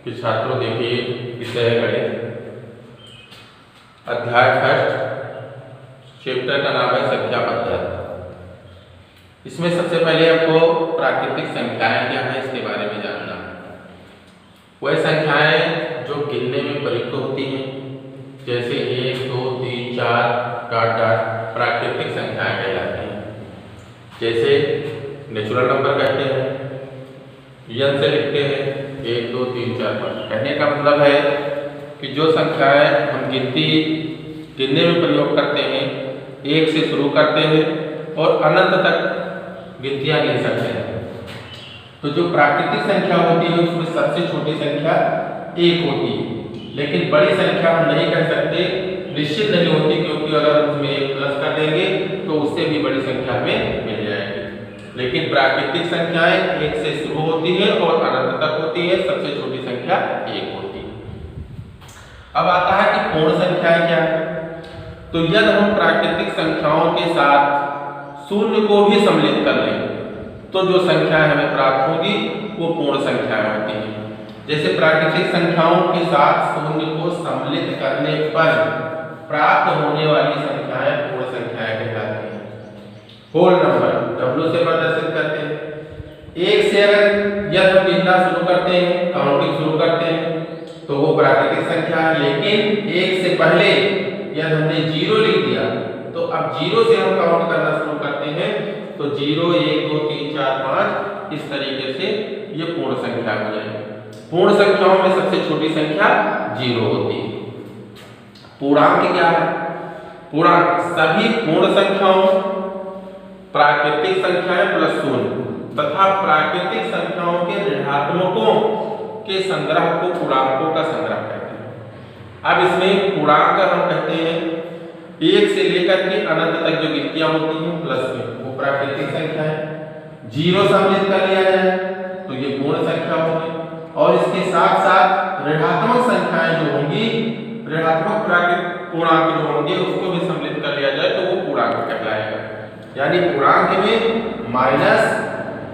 कि छात्रों देखिए विषय है गणित, अध्याय फर्स्ट, चैप्टर का नाम है संख्या पद्धति। इसमें सबसे पहले आपको प्राकृतिक संख्याएं क्या है इसके बारे में जानना है। वह संख्याएं जो गिनने में प्रयुक्त होती हैं, जैसे 1, 2, 3, 4 डॉट डॉट प्राकृतिक संख्याएं कहलाती हैं। जैसे नेचुरल नंबर कहते हैं, यन से लिखते हैं 1, 2, 3, 4, 5। कहने का मतलब है कि जो संख्याएं हम गिनने में प्रयोग करते हैं, 1 से शुरू करते हैं और अनंत तक गिनतियां गिन सकते हैं। तो जो प्राकृतिक संख्या होती है उसमें सबसे छोटी संख्या 1 होती है, लेकिन बड़ी संख्या हम नहीं कह सकते, निश्चित नहीं होती, क्योंकि अगर उसमें 1 प्लस कर देंगे तो उससे भी बड़ी संख्या में मिल जाएगी। लेकिन प्राकृतिक संख्याएं 1 से शुरू होती है और अनंत तक होती है, सबसे छोटी संख्या 1 होती है। अब आता है कि पूर्ण संख्याएं क्या है। तो यदि हम प्राकृतिक संख्याओं के साथ शून्य को भी सम्मिलित कर लें तो जो संख्या हमें प्राप्त होगी वो पूर्ण संख्याएं होती हैं। जैसे प्राकृतिक संख्याओं के साथ शून्य को सम्मिलित करने पर प्राप्त होने वाली संख्याएं पूर्ण संख्याएं कहलाती हैं। होल नंबर W से प्रदर्शित करते हैं। 1 से अगर यदि हम गिनना शुरू करते हैं, काउंटिंग शुरू करते हैं तो वो प्राकृतिक संख्या है, लेकिन 1 से पहले यदि हमने 0 लिख दिया तो अब 0 से हम काउंट करना शुरू करते हैं तो 0, 1, 2, 3, 4, 5 इस तरीके से ये पूर्ण संख्या हो जाएगी। पूर्ण संख्याओं में सबसे छोटी संख्या 0 होती है। पूर्णांक क्या है? पूर्णांक सभी पूर्ण संख्याओं, प्राकृतिक संख्याएं प्लस शून्य तथा प्राकृतिक संख्याओं के ऋणात्मकों के संग्रह को पूर्णांकों का संग्रह कहते हैं। अब इसमें पूर्णांक हम कहते हैं 1 से लेकर के अनंत तक जो गिनतियां होती हैं प्लस में, वो प्राकृतिक संख्या है। 0 सम्मिलित कर लिया जाए तो ये पूर्ण संख्या होगी, और इसके साथ साथ ऋणात्मक संख्याएं जो होंगी, ऋणात्मक प्राकृतिक पूर्णांक जो होंगे उसको भी सम्मिलित कर लिया जाए तो वो पूर्णांक कहलाएगा। यानी पूर्णांक में माइनस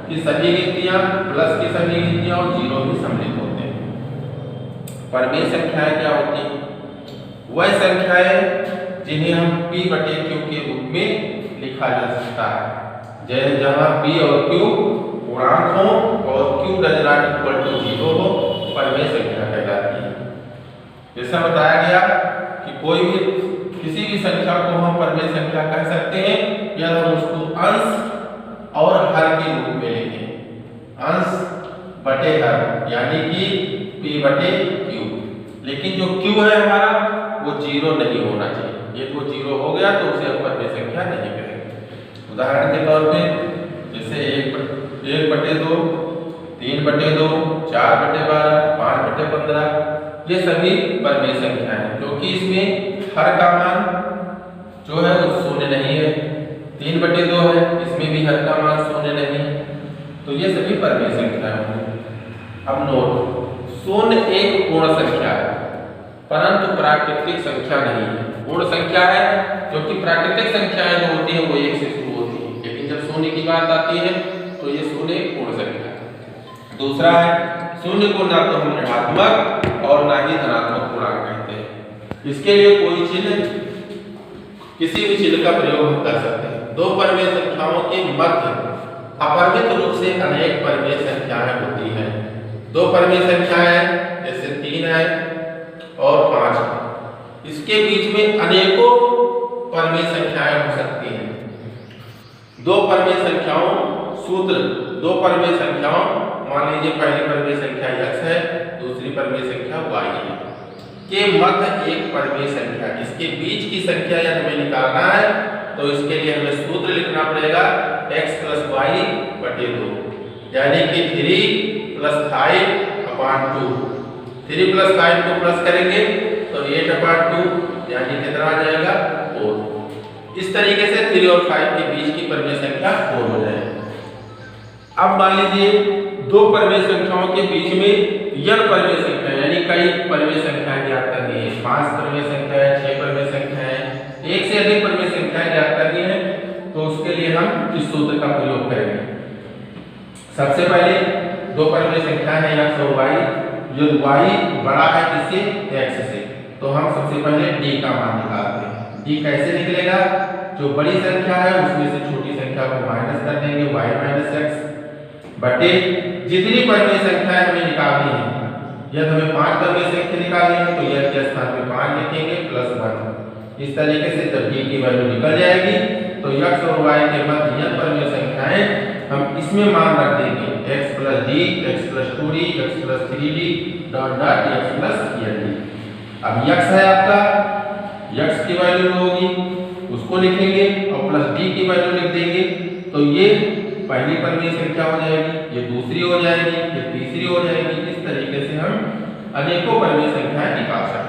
की सभी गिनतियां, प्लस की सभी गिनतियां और 0 भी सम्मिलित होते हैं। परमेय संख्याएं क्या होती हैं? वह संख्याएं जिन्हें हम P/Q के रूप में लिखा जा सकता है। जैसे जहां P और Q पूर्णांक हो और Q does not equal to 0 हो, परमेय संख्या कहलाती है। जैसा बताया गया कि कोई भी किसी भी संख्या को हम परमेय संख्या कह सकते हैं या हम उसको अंश और हर के रूप में लिखें। अंश बटे हर यानी कि P/Q। लेकिन जो Q है हमारा वो 0 नहीं होना चाहिए। यदि वो 0 हो गया तो उसे हम परमेय संख्या नहीं कहेंगे। उदाहरण के तौर पे जैसे 1/2, 3/2, 4/12, 5/15 ये सभी परमेय संख्या है, क्योंकि इसमें हर का मान जो है वो शून्य नहीं है। 3/2 है, इसमें भी हर का मान शून्य नहीं है, तो ये सभी परमेय संख्या होंगी। अब नोट, शून्य एक पूर्ण संख्या है परंतु प्राकृतिक संख्या नहीं है। पूर्ण संख्या है क्योंकि प्राकृतिक संख्याएं जो होती है वो 1 से शुरू होती है, लेकिन जब शून्य की बात आती है तो ये शून्य एक पूर्ण संख्या है। दूसरा है, शून्य को ना तो हम ऋणात्मक और ना ही धनात्मक पूर्णांक कहते हैं। इसके लिए कोई चिन्ह, किसी भी चिन्ह का प्रयोग हम कर सकते हैं। दो परमेय संख्याओं के मध्य अपरिमित रूप से अनेक परमेय संख्याएं होती हैं। दो परमेय संख्याएं जैसे 3 है और 5 है, इसके बीच में अनेकों परमेय संख्याएं हो सकती हैं। दो परमेय संख्याओं सूत्र, दो परमेय संख्याओं, मान लीजिए पहली परमेय संख्या x है, दूसरी परमेय संख्या y है, के मध्य एक परमेय संख्या, इसके बीच की संख्या यदि हमें निकालना है तो इसके लिए हमें सूत्र लिखना पड़ेगा x + y/2, यानी कि 3 + 5/2। 3 + 5 को प्लस करेंगे तो 8/2, यानी कितना आ जाएगा 4। इस तरीके से 3 और 5 के बीच की परमेय संख्या 4 हो जाएगी। अब मान लीजिए दो परमेय संख्याओं के बीच में यन परमेय संख्या यानी कई परमेय संख्याएं ज्ञात करनी है। 5 परमेय संख्या है, 6 परमेय संख्या है, 1 से अधिक परमेय संख्याएं ज्ञात करनी है, तो उसके लिए हम इस सूत्र का प्रयोग करेंगे। सबसे पहले दो परमेय संख्या है x और y, जो y बड़ा है किससे, x से, तो हम सबसे पहले d का मान निकालते हैं। d कैसे निकलेगा, जो बड़ी संख्या है उसमें से छोटी संख्या को माइनस कर देंगे, y माइनस x बटे जितनी परिमेय संख्या हमें निकालनी है, यदि हमें 5 परिमेय संख्या निकालनी है तो यह के स्थान पे 5 लिखेंगे प्लस 1। इस तरीके से जब d की वैल्यू निकल जाएगी तो x और y के मध्य यह परिमेय संख्याएं हम इसमें मान रख देंगे, x plus d, x plus 2d, x plus 3d dot dot x plus d। अब x है आपका, x की वैल्यू होगी उसको लिखेंगे और प्लस d की वैल्यू लिख देंगे, तो ये पहली परिमेय संख्या हो जाएगी, ये दूसरी हो जाएगी, ये तीसरी हो जाएगी। इस तरीके से हम अनेकों परिमेय संख्याएं निकाल सकते हैं।